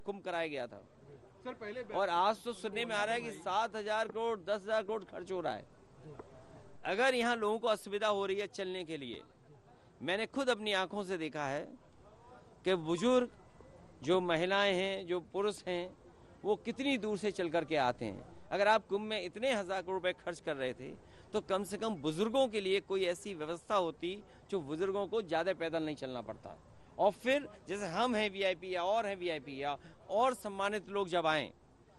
कुंभ कराया गया था सर पहले और आज तो सुनने में आ रहा है कि 7,000 करोड़ 10,000 करोड़ खर्च हो रहा है। अगर यहाँ लोगों को असुविधा हो रही है चलने के लिए, मैंने खुद अपनी आंखों से देखा है कि बुजुर्ग, जो महिलाएं हैं, जो पुरुष हैं, वो कितनी दूर से चल करके आते हैं। अगर आप कुंभ में इतने 1,000 करोड़ रुपए खर्च कर रहे थे तो कम से कम बुजुर्गों के लिए कोई ऐसी व्यवस्था होती जो बुजुर्गों को ज्यादा पैदल नहीं चलना पड़ता। और फिर जैसे हम हैं वीआईपी या और हैं वीआईपी या और सम्मानित लोग जब आए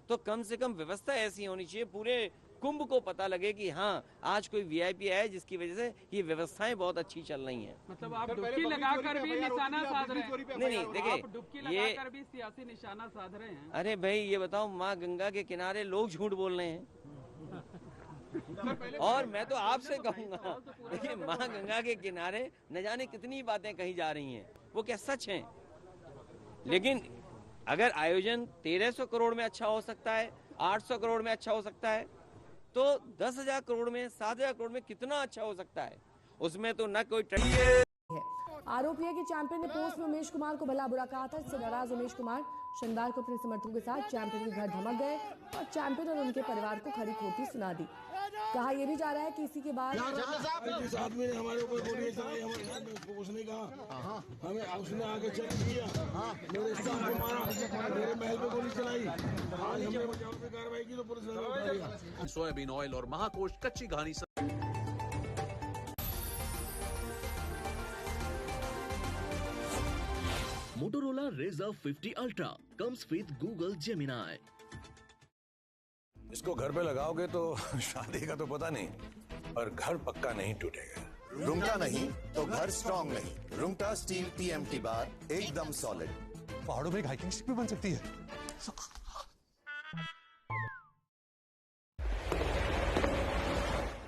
तो कम से कम व्यवस्था ऐसी होनी चाहिए, पूरे कुंभ को पता लगे कि हाँ आज कोई वीआईपी आया जिसकी वजह से ये व्यवस्थाएं बहुत अच्छी चल रही हैं। मतलब आप डुबकी लगाकर भी निशाना साध रहे हैं। नहीं देखिए, आप डुबकी लगाकर भी सियासी निशाना साध रहे हैं। अरे भाई ये बताओ, माँ गंगा के किनारे लोग झूठ बोल रहे हैं। और मैं तो आपसे कहूंगा, देखिए माँ गंगा के किनारे न जाने कितनी बातें कही जा रही हैं, वो क्या सच हैं? लेकिन अगर आयोजन 1,300 करोड़ में अच्छा हो सकता है, 800 करोड़ में अच्छा हो सकता है, तो 10,000 करोड़ में, 7,000 करोड़ में कितना अच्छा हो सकता है? उसमें तो न कोई आरोप है कि चैंपियन ने पोस्ट में उमेश कुमार को भला बुरा कहा था, जिससे नाराज उमेश कुमार शनिवार को अपने समर्थकों के साथ चैंपियन के घर धमक गए और चैंपियन और उनके परिवार को खरी खोटी सुना दी। कहा यह भी जा रहा है कि इसी के बाद जिस आदमी ने हमारे ऊपर गोली चलाई, हमारे साथ में उसको कुछ नहीं कहा, हमें उसने आगे चेक किया, मेरे स्टाफ को मारा, मेरे महल पे गोली चलाई। आज हमने बचाव की कार्रवाई की तो पुलिस ने उठा लिया। सोयाबीन ऑयल और महाकोश कच्ची घानी Motorola Razr 50 Ultra comes with Google Gemini. इसको घर पे लगाओगे तो शादी का तो पता नहीं, पर घर पक्का नहीं टूटेगा। रुंगटा नहीं तो घर स्ट्रॉन्ग नहीं। रुंगटा स्टील टीएमटी बार एकदम सॉलिड। पहाड़ों में एक हाइकिंग शिप भी बन सकती है।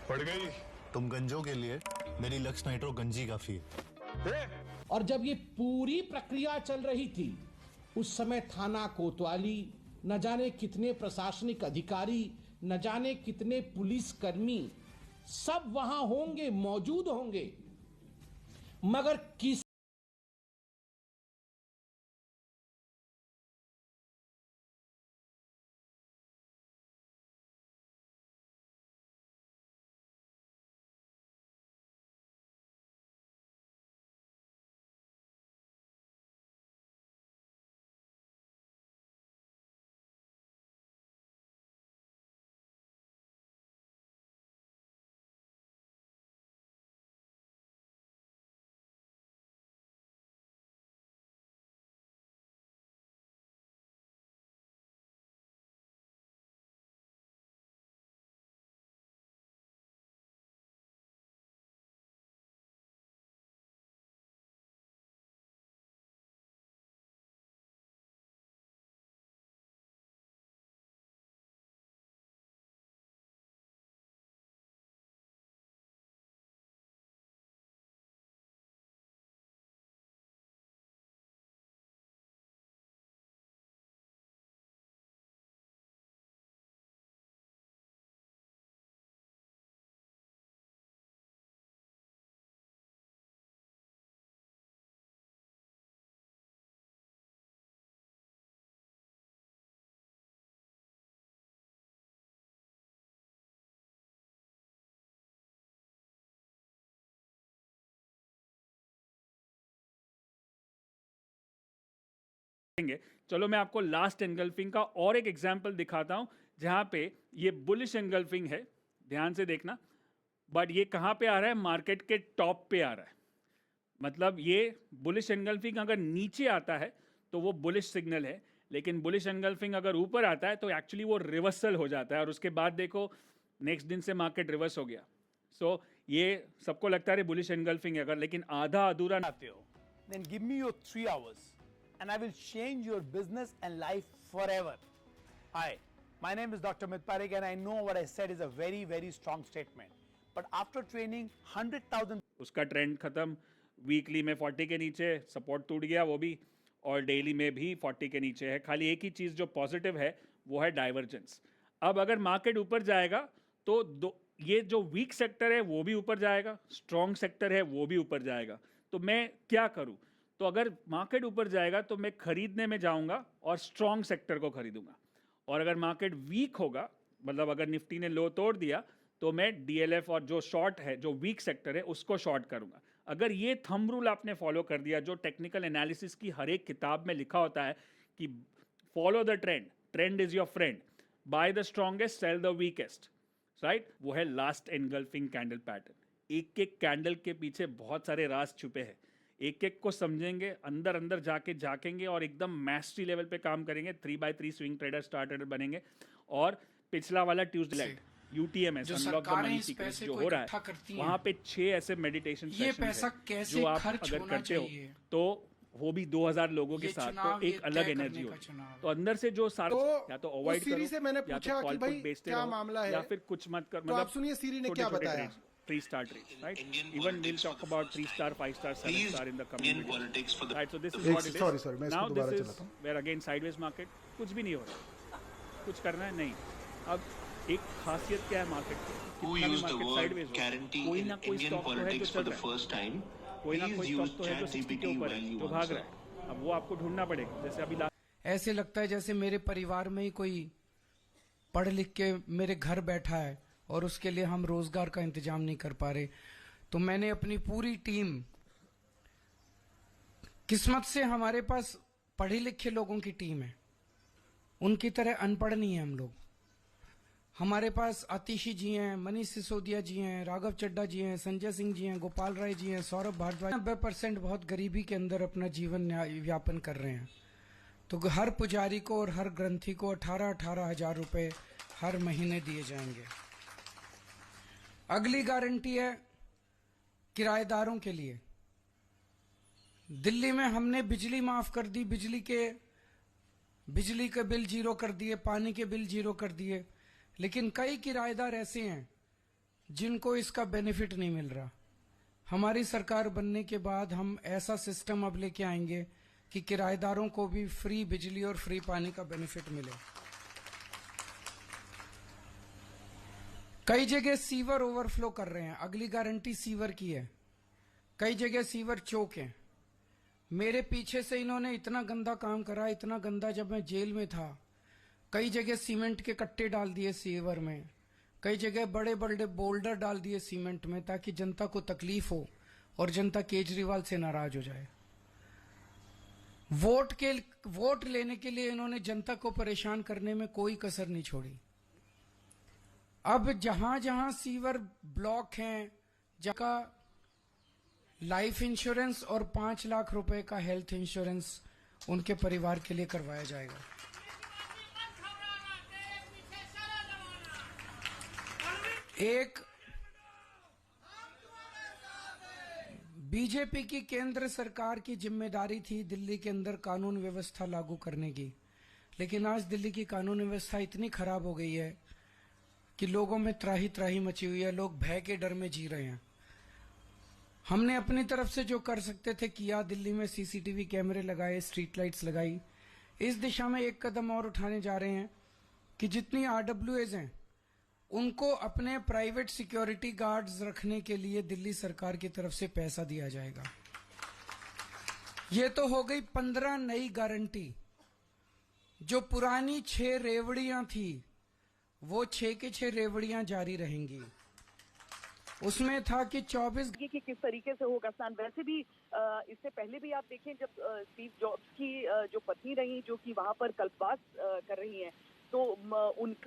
पड़ गई। तुम गंजों के लिए मेरी लक्ष्य नाइट्रो गंजी काफी है। और जब ये पूरी प्रक्रिया चल रही थी उस समय थाना कोतवाली, न जाने कितने प्रशासनिक अधिकारी, न जाने कितने पुलिसकर्मी सब वहां होंगे, मौजूद होंगे, मगर किस चलो मैं आपको लास्ट एंगल्फिंग का और एक एग्जांपल दिखाता हूं जहां पे ये बुलिश एंगल्फिंग है, ध्यान से देखना। बट ये कहां पे आ रहा है? मार्केट के टॉप पे आ रहा है। मतलब ये बुलिश एंगल्फिंग अगर नीचे आता है तो वो बुलिश सिग्नल है, लेकिन बुलिश एंगल्फिंग अगर ऊपर आता है तो एक्चुअली वो रिवर्सल हो जाता है और उसके बाद देखो नेक्स्ट दिन से मार्केट रिवर्स हो गया। सो ये सबको लगता है बुलिश एंगल्फिंग है अगर, लेकिन आधा अधूरा आते हो। Then give me your 3 hours and I will change your business and life forever. Hi, my name is Dr. Amit Parekh and I know what I said is a very, very strong statement. But after training 100,000 उसका trend खत्म, weekly में 40 के नीचे, support टूट गया वो भी, और डेली में भी 40 के नीचे है। खाली एक ही चीज़ जो पॉजिटिव है वो है डाइवर्जेंस। अब अगर मार्केट ऊपर जाएगा तो ये जो वीक सेक्टर है वो भी ऊपर जाएगा, स्ट्रॉन्ग सेक्टर है वो भी ऊपर जाएगा। तो मैं क्या करूं? तो अगर मार्केट ऊपर जाएगा तो मैं खरीदने में जाऊंगा और स्ट्रॉन्ग सेक्टर को खरीदूंगा, और अगर मार्केट वीक होगा, मतलब अगर निफ्टी ने लो तोड़ दिया, तो मैं डीएलएफ और जो शॉर्ट है, जो वीक सेक्टर है, उसको शॉर्ट करूंगा। अगर ये थंब रूल आपने फॉलो कर दिया, जो टेक्निकल एनालिसिस की हर एक किताब में लिखा होता है कि follow the trend, trend is your friend, buy the strongest, sell the weakest, right, वो है लास्ट एनगल्फिंग कैंडल पैटर्न। एक एक कैंडल के पीछे बहुत सारे राज छुपे हैं, एक एक को समझेंगे, अंदर अंदर जाके झाकेंगे और एकदम मैस्ट्री लेवल पे काम करेंगे, 3x3 swing trader, star trader बनेंगे। और पिछला वाला Tuesday UTMS, unlock the money secrets, जो हो रहा है, वहां पे 6 ऐसे मेडिटेशन सेशंस हैं जो आप अगर करते हो तो वो भी 2000 लोगों के साथ, तो एक अलग एनर्जी होती है। तो अंदर से जो सारा या तो अवॉइड करो, से मैंने पूछा कि भाई क्या मामला है, या फिर कुछ मत कर, मतलब आप सुनिए सीरी ने क्या बताया। 3-star trades, right? Even we'll talk about 3-star, 5-star, 7-star in the coming videos. Right, so this is what it is. Sorry, मैं now इसको दोबारा this चलाता हूँ। is where again sideways market, कुछ भी नहीं हो रहा, कुछ करना है नहीं। अब एक खासियत क्या है मार्केट की, कितना भी मार्केट साइडवेज हो, कोई ना कोई स्टॉक तो है जो चल रहा है, कोई ना कोई स्टॉक तो है जो 60 के ऊपर है, जो भाग रहा है। अब वो आपको ढूंढना पड़ेगा। जैसे अभी ऐसे लगता है जैसे मेरे परिवार में ही कोई पढ़ लिख के मेरे घर बैठा है और उसके लिए हम रोजगार का इंतजाम नहीं कर पा रहे। तो मैंने अपनी पूरी टीम, किस्मत से हमारे पास पढ़े लिखे लोगों की टीम है, उनकी तरह अनपढ़ नहीं है हम लोग। हमारे पास आतिशी जी हैं, मनीष सिसोदिया जी हैं, राघव चड्डा जी हैं, संजय सिंह जी हैं, गोपाल राय जी हैं, सौरभ भारद्वाज। 90% बहुत गरीबी के अंदर अपना जीवन व्यापन कर रहे हैं। तो हर पुजारी को और हर ग्रंथी को 18-18 हजार रुपए हर महीने दिए जाएंगे। अगली गारंटी है किराएदारों के लिए। दिल्ली में हमने बिजली माफ कर दी, बिजली के बिल जीरो कर दिए, पानी के बिल जीरो कर दिए, लेकिन कई किराएदार ऐसे हैं जिनको इसका बेनिफिट नहीं मिल रहा। हमारी सरकार बनने के बाद हम ऐसा सिस्टम अब लेके आएंगे कि किराएदारों को भी फ्री बिजली और फ्री पानी का बेनिफिट मिले। कई जगह सीवर ओवरफ्लो कर रहे हैं, अगली गारंटी सीवर की है। कई जगह सीवर चौक हैं। मेरे पीछे से इन्होंने इतना गंदा काम करा, इतना गंदा, जब मैं जेल में था कई जगह सीमेंट के कट्टे डाल दिए सीवर में, कई जगह बड़े बड़े बोल्डर डाल दिए सीमेंट में, ताकि जनता को तकलीफ हो और जनता केजरीवाल से नाराज हो जाए। वोट लेने के लिए इन्होंने जनता को परेशान करने में कोई कसर नहीं छोड़ी। अब जहां जहां सीवर ब्लॉक हैं, जगह लाइफ इंश्योरेंस और 5 लाख रुपए का हेल्थ इंश्योरेंस उनके परिवार के लिए करवाया जाएगा। एक बीजेपी की केंद्र सरकार की जिम्मेदारी थी दिल्ली के अंदर कानून व्यवस्था लागू करने की, लेकिन आज दिल्ली की कानून व्यवस्था इतनी खराब हो गई है कि लोगों में त्राही त्राही मची हुई है, लोग भय के डर में जी रहे हैं। हमने अपनी तरफ से जो कर सकते थे किया, दिल्ली में सीसीटीवी कैमरे लगाए, स्ट्रीट लाइट्स लगाई। इस दिशा में एक कदम और उठाने जा रहे हैं कि जितनी आरडब्ल्यूएज हैं उनको अपने प्राइवेट सिक्योरिटी गार्ड्स रखने के लिए दिल्ली सरकार की तरफ से पैसा दिया जाएगा। ये तो हो गई 15 नई गारंटी। जो पुरानी 6 रेवड़ियां थी वो 6 के 6 रेवड़ियां जारी रहेंगी। उसमें था कि 24 कि किस तरीके से होगा स्नान। वैसे भी इससे पहले भी आप देखें, जब स्टीव जॉब्स की जो पत्नी रही, जो कि वहां पर कल्पवास कर रही हैं, तो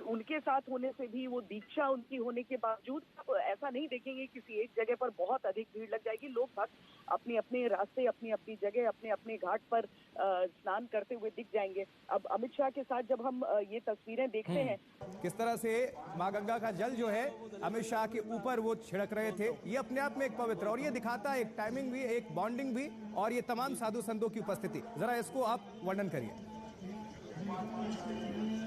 उनके साथ होने से भी, वो दीक्षा उनकी होने के बावजूद ऐसा नहीं देखेंगे किसी एक जगह पर बहुत अधिक भीड़ लग जाएगी। लोग भक्त अपने अपने रास्ते, अपनी अपनी जगह, अपने अपने घाट पर स्नान करते हुए दिख जाएंगे। अब अमित शाह के साथ जब हम ये तस्वीरें देखते हैं, किस तरह से माँ गंगा का जल जो है अमित शाह के ऊपर वो छिड़क रहे थे, ये अपने आप में एक पवित्र, और ये दिखाता है एक टाइमिंग भी, एक बॉन्डिंग भी, और ये तमाम साधु संतों की उपस्थिति। जरा इसको आप वर्णन करिए।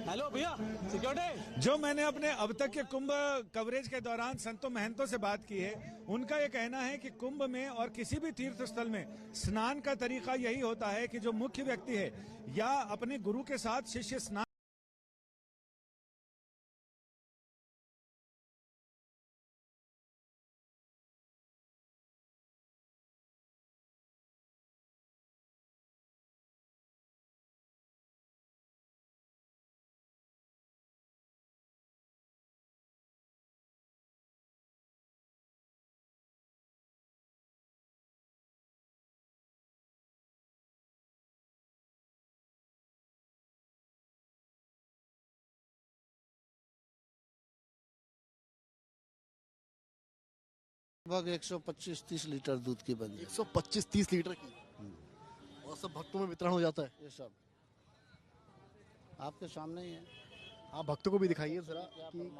हेलो भैया, सिक्योरिटी। जो मैंने अपने अब तक के कुंभ कवरेज के दौरान संतों महंतों से बात की है, उनका ये कहना है कि कुंभ में और किसी भी तीर्थ स्थल में स्नान का तरीका यही होता है कि जो मुख्य व्यक्ति है या अपने गुरु के साथ शिष्य स्नान लगभग 125-30 लीटर दूध की बन 125-30 लीटर की और सब भक्तों में वितरण हो जाता है। ये सब आपके सामने ही है। आप भक्तों को भी दिखाइए जरा कि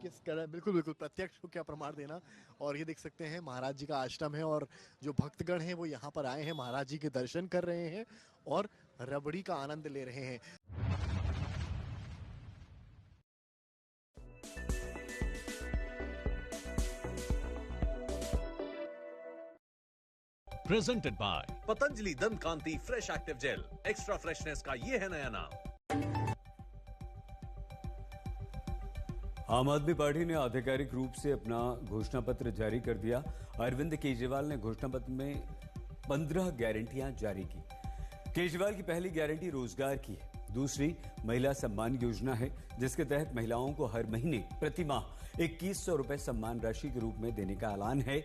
किस तरह। बिल्कुल बिल्कुल प्रत्यक्ष हो क्या प्रमाण देना। और ये देख सकते हैं महाराज जी का आश्रम है और जो भक्तगण हैं वो यहाँ पर आए हैं, महाराज जी के दर्शन कर रहे हैं और रबड़ी का आनंद ले रहे हैं। Presented by Patanjali Dant Kanti fresh active gel. Extra freshness का ये है नया नाम। आम आदमी पार्टी ने आधिकारिक रूप से अपना घोषणा पत्र जारी कर दिया। अरविंद केजरीवाल ने घोषणा पत्र में 15 गारंटियां जारी की। केजरीवाल की पहली गारंटी रोजगार की है। दूसरी महिला सम्मान योजना है, जिसके तहत महिलाओं को हर महीने प्रति माह 2100 रुपए सम्मान राशि के रूप में देने का ऐलान है।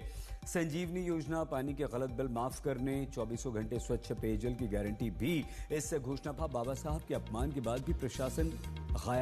संजीवनी योजना, पानी के गलत बिल माफ करने, 24 घंटे स्वच्छ पेयजल की गारंटी भी इस घोषणा। बाबा साहब के अपमान के बाद भी प्रशासन गायब।